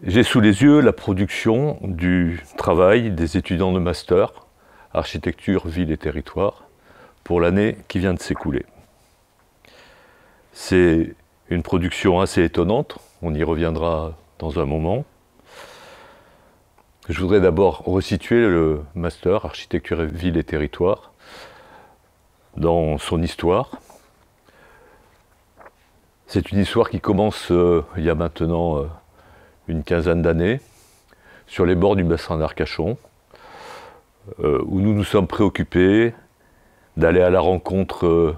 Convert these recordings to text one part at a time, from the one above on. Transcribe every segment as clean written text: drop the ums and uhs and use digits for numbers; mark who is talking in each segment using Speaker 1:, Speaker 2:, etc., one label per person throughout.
Speaker 1: J'ai sous les yeux la production du travail des étudiants de master architecture, ville et territoire pour l'année qui vient de s'écouler. C'est une production assez étonnante, on y reviendra dans un moment. Je voudrais d'abord resituer le master architecture, ville et territoire dans son histoire. C'est une histoire qui commence il y a maintenant une quinzaine d'années, sur les bords du bassin d'Arcachon, où nous nous sommes préoccupés d'aller à la rencontre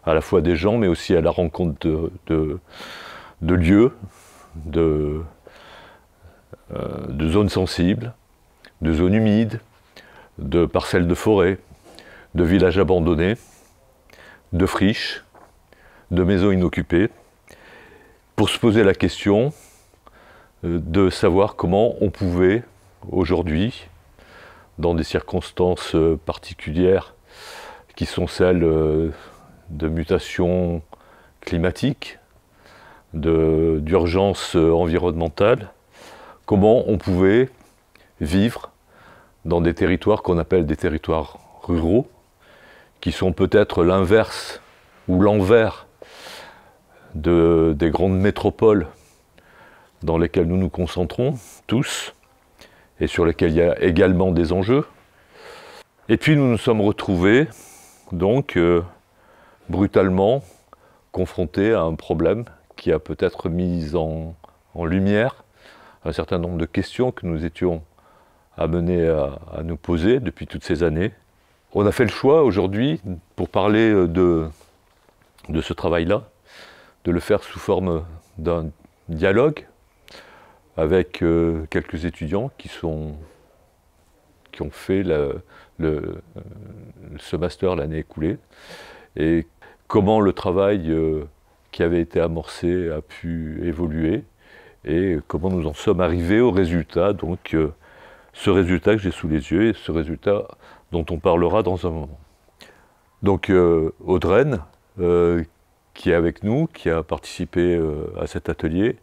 Speaker 1: à la fois des gens, mais aussi à la rencontre de lieux, de zones sensibles, de zones humides, de parcelles de forêt, de villages abandonnés, de friches, de maisons inoccupées, pour se poser la question de savoir comment on pouvait aujourd'hui, dans des circonstances particulières qui sont celles de mutations climatiques, d'urgence environnementale, comment on pouvait vivre dans des territoires qu'on appelle des territoires ruraux, qui sont peut-être l'inverse ou l'envers des grandes métropoles dans lesquelles nous nous concentrons tous, et sur lesquels il y a également des enjeux. Et puis nous nous sommes retrouvés, donc, brutalement confrontés à un problème qui a peut-être mis en lumière un certain nombre de questions que nous étions amenés à nous poser depuis toutes ces années. On a fait le choix aujourd'hui, pour parler de ce travail-là, de le faire sous forme d'un dialogue avec quelques étudiants qui ont fait ce master l'année écoulée, et comment le travail qui avait été amorcé a pu évoluer, et comment nous en sommes arrivés au résultat, donc ce résultat que j'ai sous les yeux, et ce résultat dont on parlera dans un moment. Donc Audreyne, qui est avec nous, qui a participé à cet atelier,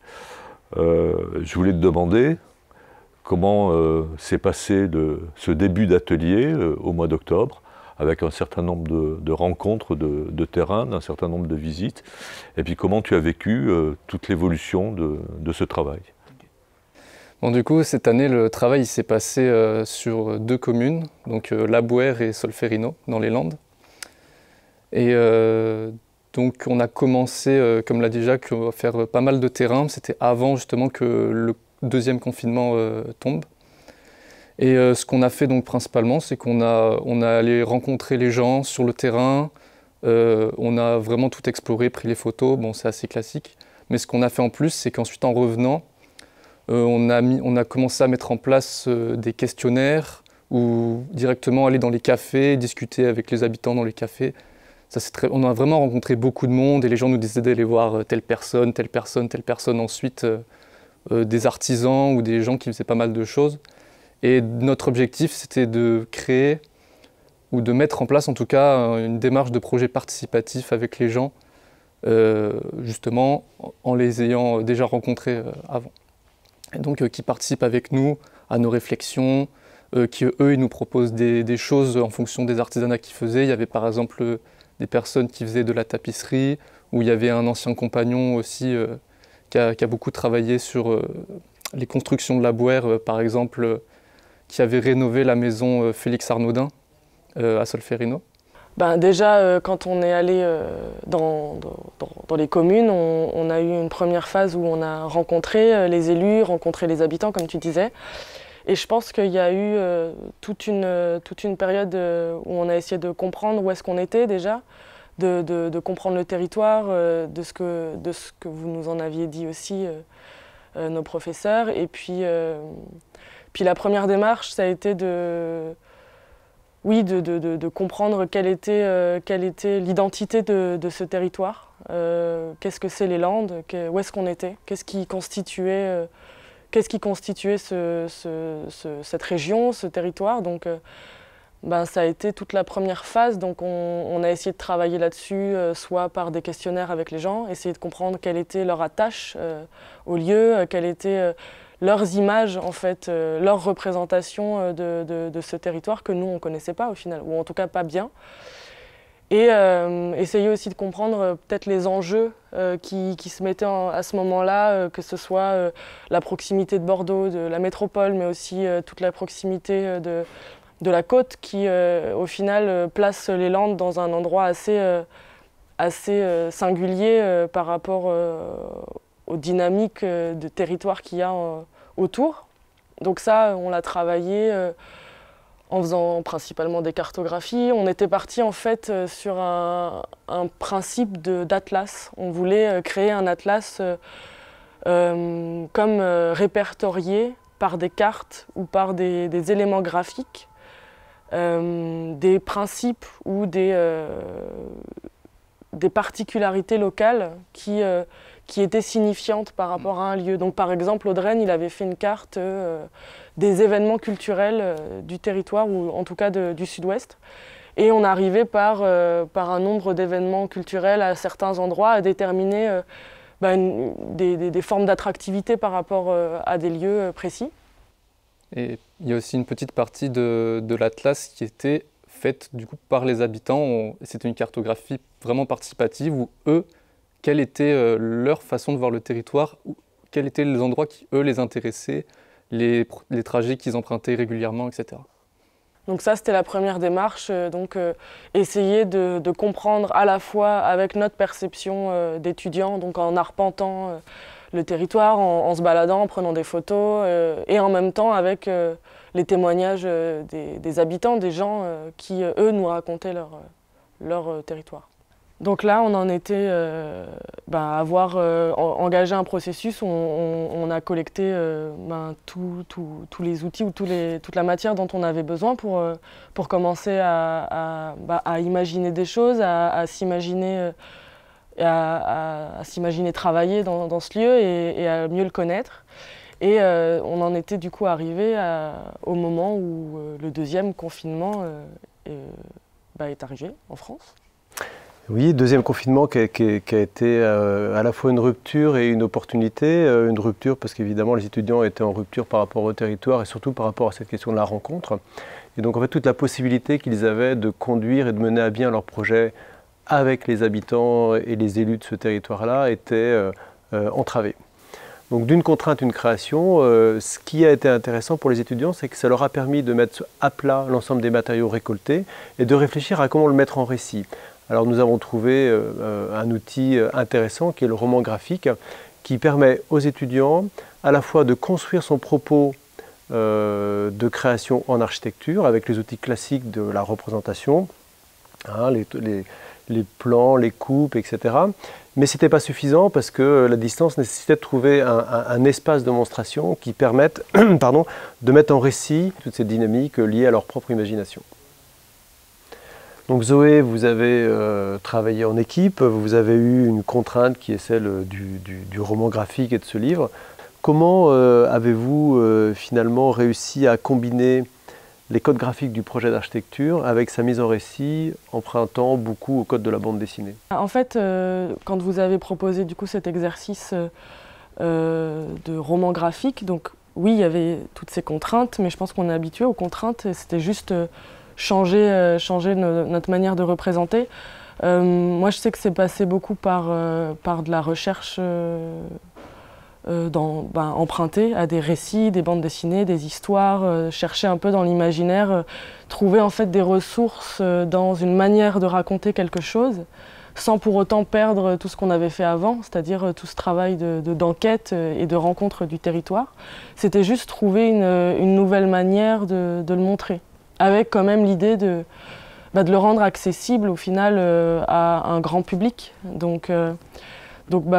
Speaker 1: je voulais te demander comment s'est passé ce début d'atelier au mois d'octobre, avec un certain nombre de rencontres de terrain, d'un certain nombre de visites, et puis comment tu as vécu toute l'évolution de ce travail.
Speaker 2: Bon, du coup, cette année, le travail s'est passé sur 2 communes, donc Labouheyre et Solferino, dans les Landes. Et donc on a commencé, comme l'a dit Jacques, à faire pas mal de terrain. C'était avant justement que le deuxième confinement tombe. Et ce qu'on a fait donc principalement, c'est qu'on a allé rencontrer les gens sur le terrain. On a vraiment tout exploré, pris les photos. Bon, c'est assez classique. Mais ce qu'on a fait en plus, c'est qu'ensuite en revenant, on a commencé à mettre en place des questionnaires ou directement aller dans les cafés, discuter avec les habitants dans les cafés. On a vraiment rencontré beaucoup de monde et les gens nous disaient d'aller voir telle personne, telle personne, telle personne. Ensuite, des artisans ou des gens qui faisaient pas mal de choses. Et notre objectif, c'était de créer ou de mettre en place en tout cas une démarche de projet participatif avec les gens, justement en les ayant déjà rencontrés avant. Et donc qui participent avec nous à nos réflexions, qui eux, ils nous proposent des choses en fonction des artisanats qu'ils faisaient. Il y avait par exemple des personnes qui faisaient de la tapisserie, où il y avait un ancien compagnon aussi qui a beaucoup travaillé sur les constructions de Labouheyre, par exemple, qui avait rénové la maison Félix Arnaudin à Solferino.
Speaker 3: Ben déjà, quand on est allé dans les communes, on a eu une première phase où on a rencontré les élus, rencontré les habitants, comme tu disais. Et je pense qu'il y a eu toute une période où on a essayé de comprendre où est-ce qu'on était déjà, de comprendre le territoire, de ce que vous nous en aviez dit aussi, nos professeurs. Et puis la première démarche, ça a été de comprendre quelle était l'identité de ce territoire. Qu'est-ce que c'est les Landes, où est-ce qu'on était, qu'est-ce qui constituait cette région, ce territoire. Donc, ça a été toute la première phase. Donc on a essayé de travailler là-dessus, soit par des questionnaires avec les gens, essayer de comprendre quelle était leur attache au lieu, quelle était leurs images, en fait, leur représentation de ce territoire que nous, on ne connaissait pas au final, ou en tout cas pas bien. Et essayer aussi de comprendre peut-être les enjeux qui se mettaient à ce moment-là, que ce soit la proximité de Bordeaux, de la métropole, mais aussi toute la proximité de la côte qui, au final, place les Landes dans un endroit assez singulier par rapport aux dynamiques de territoire qu'il y a autour. Donc ça, on l'a travaillé en faisant principalement des cartographies. On était parti en fait sur un principe d'atlas. On voulait créer un atlas comme répertorié par des cartes ou par des éléments graphiques, des principes ou des particularités locales qui étaient signifiantes par rapport à un lieu. Donc par exemple, Audreyne, il avait fait une carte des événements culturels du territoire, ou en tout cas du sud-ouest. Et on arrivait par un nombre d'événements culturels à certains endroits à déterminer des formes d'attractivité par rapport à des lieux précis.
Speaker 2: Et il y a aussi une petite partie de l'atlas qui était faite du coup par les habitants. C'était une cartographie vraiment participative où eux, quelle était leur façon de voir le territoire, quels étaient les endroits qui, eux, les intéressaient, les trajets qu'ils empruntaient régulièrement, etc.
Speaker 3: Donc ça, c'était la première démarche, essayer de comprendre à la fois avec notre perception d'étudiants, donc en arpentant le territoire, en se baladant, en prenant des photos, et en même temps avec les témoignages des habitants, des gens qui, eux, nous racontaient leur territoire. Donc là, on en était à avoir engagé un processus où on a collecté tous les outils ou toute la matière dont on avait besoin pour commencer à imaginer des choses, à s'imaginer travailler dans ce lieu et à mieux le connaître. Et on en était du coup arrivé au moment où le deuxième confinement est arrivé en France.
Speaker 4: Oui, deuxième confinement qui a été à la fois une rupture et une opportunité. Une rupture parce qu'évidemment les étudiants étaient en rupture par rapport au territoire et surtout par rapport à cette question de la rencontre. Et donc en fait toute la possibilité qu'ils avaient de conduire et de mener à bien leur projet avec les habitants et les élus de ce territoire-là était entravée. Donc d'une contrainte, une création, ce qui a été intéressant pour les étudiants, c'est que ça leur a permis de mettre à plat l'ensemble des matériaux récoltés et de réfléchir à comment le mettre en récit. Alors nous avons trouvé un outil intéressant qui est le roman graphique qui permet aux étudiants à la fois de construire son propos de création en architecture avec les outils classiques de la représentation, hein, les plans, les coupes, etc. Mais ce n'était pas suffisant parce que la distance nécessitait de trouver un espace de monstration qui permette de mettre en récit toutes ces dynamiques liées à leur propre imagination. Donc Zoé, vous avez travaillé en équipe, vous avez eu une contrainte qui est celle du roman graphique et de ce livre. Comment avez-vous finalement réussi à combiner les codes graphiques du projet d'architecture avec sa mise en récit, empruntant beaucoup au code de la bande dessinée?
Speaker 3: En fait, quand vous avez proposé du coup cet exercice de roman graphique, donc oui, il y avait toutes ces contraintes, mais je pense qu'on est habitué aux contraintes et c'était juste changer notre manière de représenter. Moi, je sais que c'est passé beaucoup par de la recherche empruntée à des récits, des bandes dessinées, des histoires, chercher un peu dans l'imaginaire, trouver en fait des ressources dans une manière de raconter quelque chose, sans pour autant perdre tout ce qu'on avait fait avant, c'est-à-dire tout ce travail d'enquête et de rencontre du territoire. C'était juste trouver une nouvelle manière de le montrer, avec quand même l'idée de le rendre accessible au final à un grand public. Donc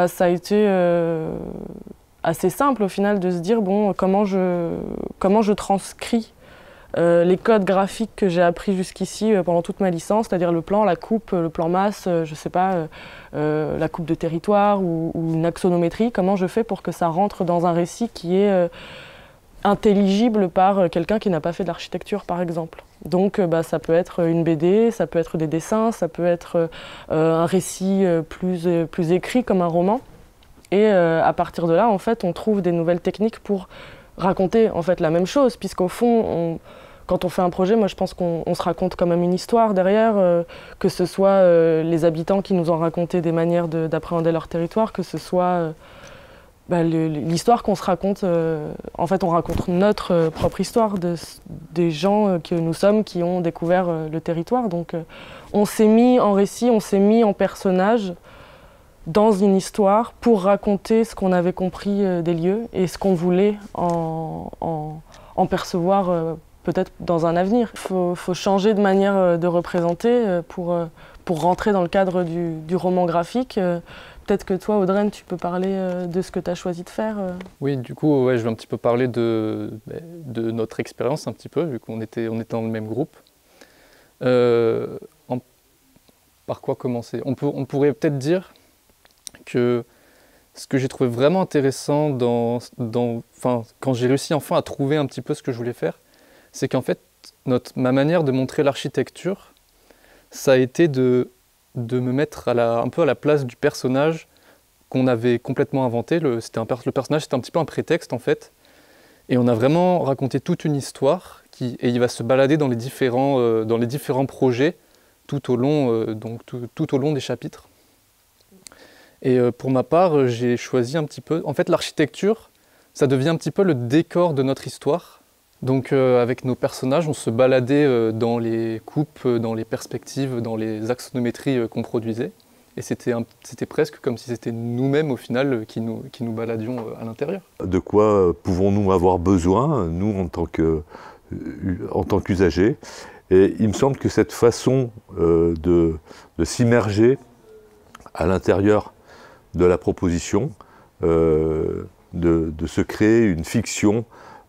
Speaker 3: ça a été assez simple au final de se dire bon, comment je transcris les codes graphiques que j'ai appris jusqu'ici pendant toute ma licence, c'est-à-dire le plan, la coupe, le plan masse, je sais pas, la coupe de territoire ou une axonométrie, comment je fais pour que ça rentre dans un récit qui est intelligible par quelqu'un qui n'a pas fait de l'architecture par exemple. Donc ça peut être une BD, ça peut être des dessins, ça peut être un récit plus écrit comme un roman. Et à partir de là, en fait, on trouve des nouvelles techniques pour raconter en fait la même chose, puisqu'au fond, quand on fait un projet, moi je pense qu'on se raconte quand même une histoire derrière, que ce soit les habitants qui nous ont raconté des manières d'appréhender leur territoire, que ce soit l'histoire qu'on se raconte. En fait, on raconte notre propre histoire des gens que nous sommes qui ont découvert le territoire. Donc on s'est mis en récit, on s'est mis en personnage dans une histoire pour raconter ce qu'on avait compris des lieux et ce qu'on voulait en percevoir peut-être dans un avenir. Il faut changer de manière de représenter pour rentrer dans le cadre du roman graphique. Peut-être que toi, Audreyne, tu peux parler de ce que tu as choisi de faire.
Speaker 2: Oui, du coup, ouais, je vais un petit peu parler de notre expérience, un petit peu, vu qu'on était dans le même groupe. Par quoi commencer ? On pourrait peut-être dire que ce que j'ai trouvé vraiment intéressant quand j'ai réussi enfin à trouver un petit peu ce que je voulais faire, c'est qu'en fait, ma manière de montrer l'architecture, ça a été de me mettre un peu à la place du personnage qu'on avait complètement inventé. Le personnage, c'était un petit peu un prétexte en fait. Et on a vraiment raconté toute une histoire et il va se balader dans les différents projets tout au long des chapitres. Et pour ma part, j'ai choisi un petit peu... En fait, l'architecture, ça devient un petit peu le décor de notre histoire. Donc avec nos personnages, on se baladait dans les coupes, dans les perspectives, dans les axonométries qu'on produisait. Et c'était presque comme si c'était nous-mêmes au final qui nous baladions à l'intérieur.
Speaker 1: De quoi pouvons-nous avoir besoin, nous en tant qu'usagers? Et il me semble que cette façon de s'immerger à l'intérieur de la proposition, de se créer une fiction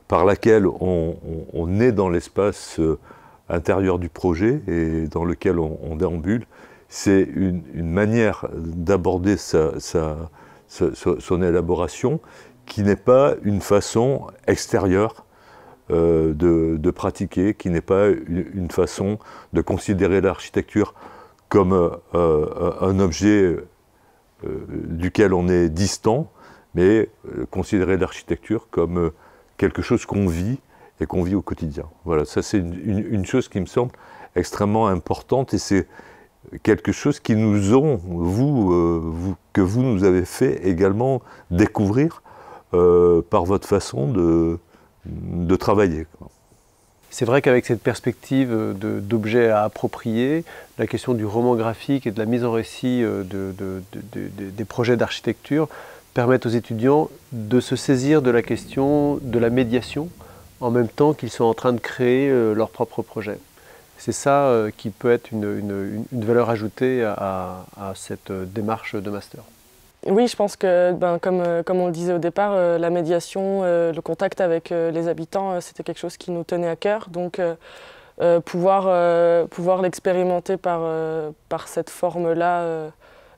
Speaker 1: par laquelle on est dans l'espace intérieur du projet et dans lequel on déambule, c'est une manière d'aborder son élaboration qui n'est pas une façon extérieure de pratiquer, qui n'est pas une façon de considérer l'architecture comme un objet duquel on est distant, mais considérer l'architecture comme quelque chose qu'on vit et qu'on vit au quotidien. Voilà, ça c'est une chose qui me semble extrêmement importante et c'est quelque chose qui nous que vous nous avez fait également découvrir par votre façon de travailler.
Speaker 4: C'est vrai qu'avec cette perspective d'objets à approprier, la question du roman graphique et de la mise en récit des projets d'architecture permettent aux étudiants de se saisir de la question de la médiation en même temps qu'ils sont en train de créer leur propre projet. C'est ça qui peut être une valeur ajoutée à cette démarche de master.
Speaker 3: Oui, je pense que, comme on le disait au départ, la médiation, le contact avec les habitants, c'était quelque chose qui nous tenait à cœur. Donc, pouvoir l'expérimenter par cette forme-là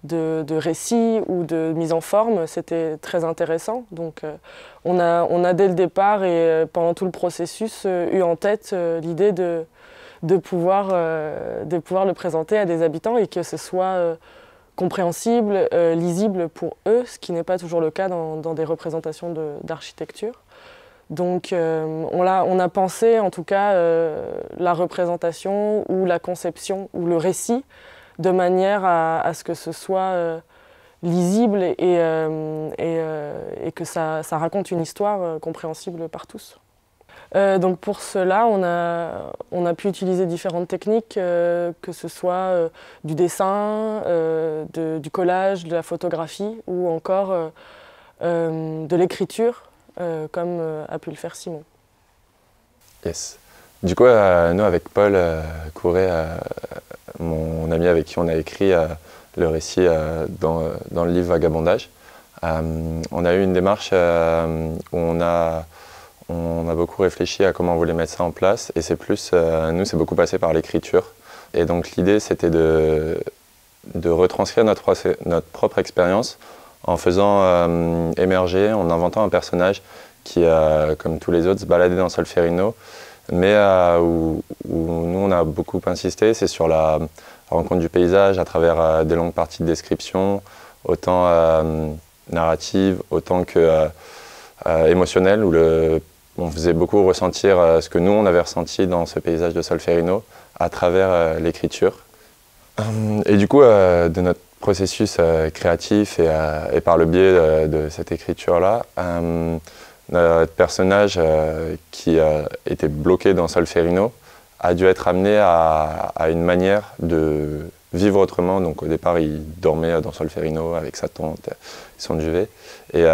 Speaker 3: de récit ou de mise en forme, c'était très intéressant. Donc, on a dès le départ et pendant tout le processus eu en tête l'idée de pouvoir le présenter à des habitants et que ce soit compréhensible, lisible pour eux, ce qui n'est pas toujours le cas dans des représentations d'architecture. Donc on a pensé en tout cas la représentation ou la conception ou le récit de manière à ce que ce soit lisible et que ça raconte une histoire compréhensible par tous. Donc pour cela, on a pu utiliser différentes techniques, que ce soit du dessin, du collage, de la photographie ou encore de l'écriture, comme a pu le faire Simon.
Speaker 5: Yes. Du coup, nous avec Paul Couret, mon ami avec qui on a écrit le récit dans le livre Vagabondage, on a eu une démarche où on a beaucoup réfléchi à comment on voulait mettre ça en place et c'est plus, nous c'est beaucoup passé par l'écriture et donc l'idée c'était de retranscrire notre propre expérience en faisant émerger, en inventant un personnage qui, comme tous les autres, se baladait dans Solferino mais où nous on a beaucoup insisté, c'est sur la rencontre du paysage à travers des longues parties de description, autant narrative, autant que émotionnelle, où on faisait beaucoup ressentir ce que nous, on avait ressenti dans ce paysage de Solferino à travers l'écriture. Et du coup, de notre processus créatif et par le biais de cette écriture-là, notre personnage qui était bloqué dans Solferino a dû être amené à une manière de vivre autrement. Donc au départ, il dormait dans Solferino avec sa tante et son duvet. Et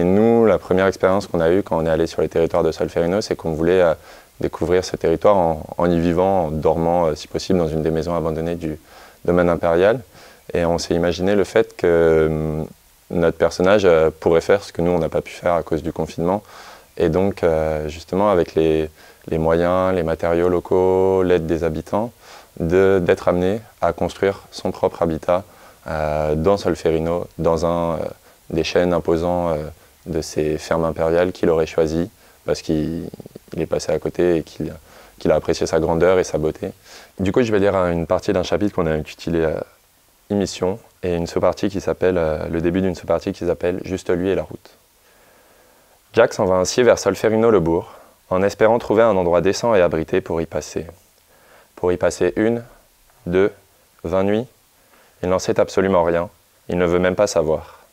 Speaker 5: nous, la première expérience qu'on a eue quand on est allé sur les territoires de Solferino, c'est qu'on voulait découvrir ce territoire en y vivant, en dormant si possible dans une des maisons abandonnées du domaine impérial. Et on s'est imaginé le fait que notre personnage pourrait faire ce que nous, on n'a pas pu faire à cause du confinement. Et donc, justement, avec les moyens, les matériaux locaux, l'aide des habitants, d'être amené à construire son propre habitat dans Solferino, dans un des chênes imposants de ces fermes impériales qu'il aurait choisi parce qu'il est passé à côté et qu'il a apprécié sa grandeur et sa beauté. Du coup, je vais lire une partie d'un chapitre qu'on a intitulé Émission et le début d'une sous-partie qui s'appelle Juste lui et la route. Jack s'en va ainsi vers Solferino-le-Bourg, en espérant trouver un endroit décent et abrité pour y passer. Pour y passer 1, 2, 20 nuits, il n'en sait absolument rien, il ne veut même pas savoir.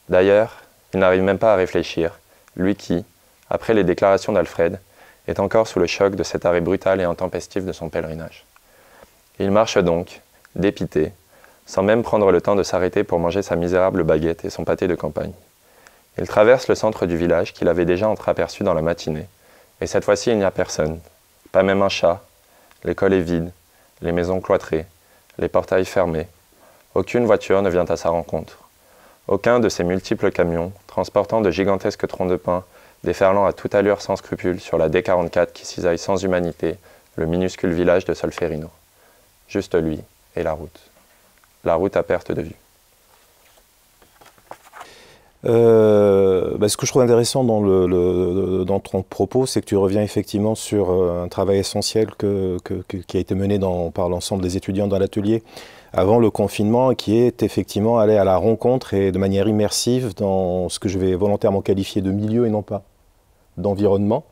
Speaker 5: D'ailleurs, il n'arrive même pas à réfléchir, lui qui, après les déclarations d'Alfred, est encore sous le choc de cet arrêt brutal et intempestif de son pèlerinage. Il marche donc, dépité, sans même prendre le temps de s'arrêter pour manger sa misérable baguette et son pâté de campagne. Il traverse le centre du village qu'il avait déjà entreaperçu dans la matinée, et cette fois-ci il n'y a personne, pas même un chat, l'école est vide, les maisons cloîtrées, les portails fermés. Aucune voiture ne vient à sa rencontre. Aucun de ces multiples camions, transportant de gigantesques troncs de pin, déferlant à toute allure sans scrupule sur la D44 qui cisaille sans humanité le minuscule village de Solferino. Juste lui et la route. La route à perte de vue.
Speaker 6: Ce que je trouve intéressant dans ton propos, c'est que tu reviens effectivement sur un travail essentiel qui a été mené par l'ensemble des étudiants dans l'atelier avant le confinement, qui est effectivement aller à la rencontre et de manière immersive dans ce que je vais volontairement qualifier de milieu et non pas d'environnement.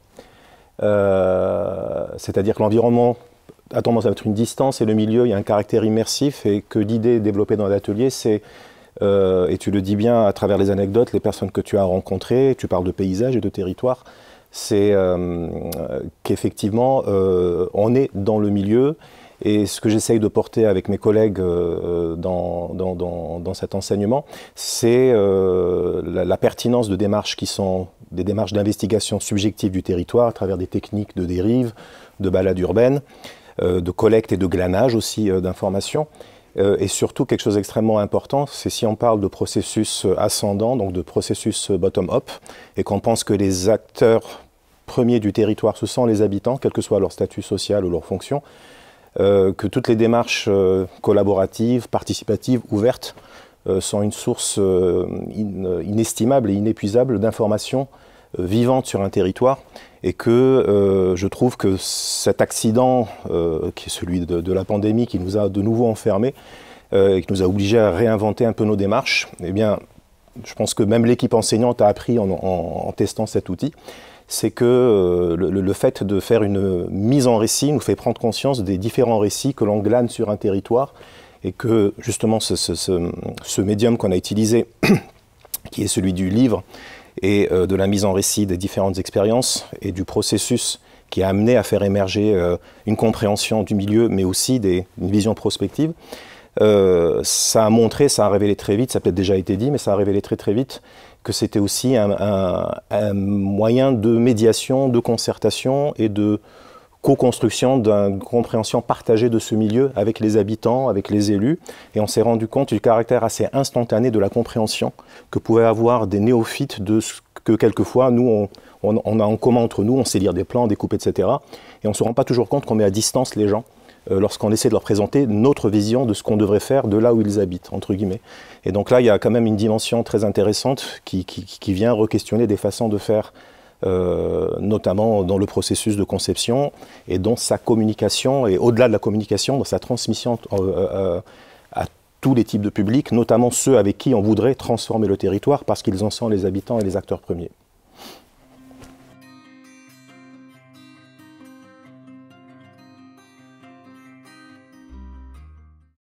Speaker 6: C'est-à-dire que l'environnement a tendance à être une distance et le milieu, il y a un caractère immersif, et que l'idée développée dans l'atelier, c'est, et tu le dis bien à travers les anecdotes, les personnes que tu as rencontrées, tu parles de paysages et de territoires, c'est qu'effectivement on est dans le milieu. Et ce que j'essaye de porter avec mes collègues dans cet enseignement, c'est la pertinence de démarches qui sont des démarches d'investigation subjective du territoire à travers des techniques de dérive, de balade urbaine, de collecte et de glanage aussi d'informations. Et surtout, quelque chose d'extrêmement important, c'est si on parle de processus ascendant, donc de processus bottom-up, et qu'on pense que les acteurs premiers du territoire, ce sont les habitants, quel que soit leur statut social ou leur fonction, que toutes les démarches collaboratives, participatives, ouvertes, sont une source inestimable et inépuisable d'informations vivantes sur un territoire, et que je trouve que cet accident, qui est celui de la pandémie, qui nous a de nouveau enfermés, et qui nous a obligés à réinventer un peu nos démarches, eh bien, je pense que même l'équipe enseignante a appris en testant cet outil. C'est que le fait de faire une mise en récit nous fait prendre conscience des différents récits que l'on glane sur un territoire, et que justement ce médium qu'on a utilisé, qui est celui du livre et de la mise en récit des différentes expériences et du processus qui a amené à faire émerger une compréhension du milieu, mais aussi une vision prospective, ça a montré, ça a révélé très vite, ça a peut-être déjà été dit, mais ça a révélé très très vite que c'était aussi un moyen de médiation, de concertation et de co-construction d'une compréhension partagée de ce milieu avec les habitants, avec les élus. Et on s'est rendu compte du caractère assez instantané de la compréhension que pouvaient avoir des néophytes de ce que quelquefois nous on a en commun entre nous, on sait lire des plans, découper, etc. Et on ne se rend pas toujours compte qu'on met à distance les gens lorsqu'on essaie de leur présenter notre vision de ce qu'on devrait faire de là où ils habitent, entre guillemets. Et donc là, il y a quand même une dimension très intéressante qui vient re-questionner des façons de faire, notamment dans le processus de conception et dans sa communication, et au-delà de la communication, dans sa transmission à tous les types de publics, notamment ceux avec qui on voudrait transformer le territoire parce qu'ils en sont les habitants et les acteurs premiers.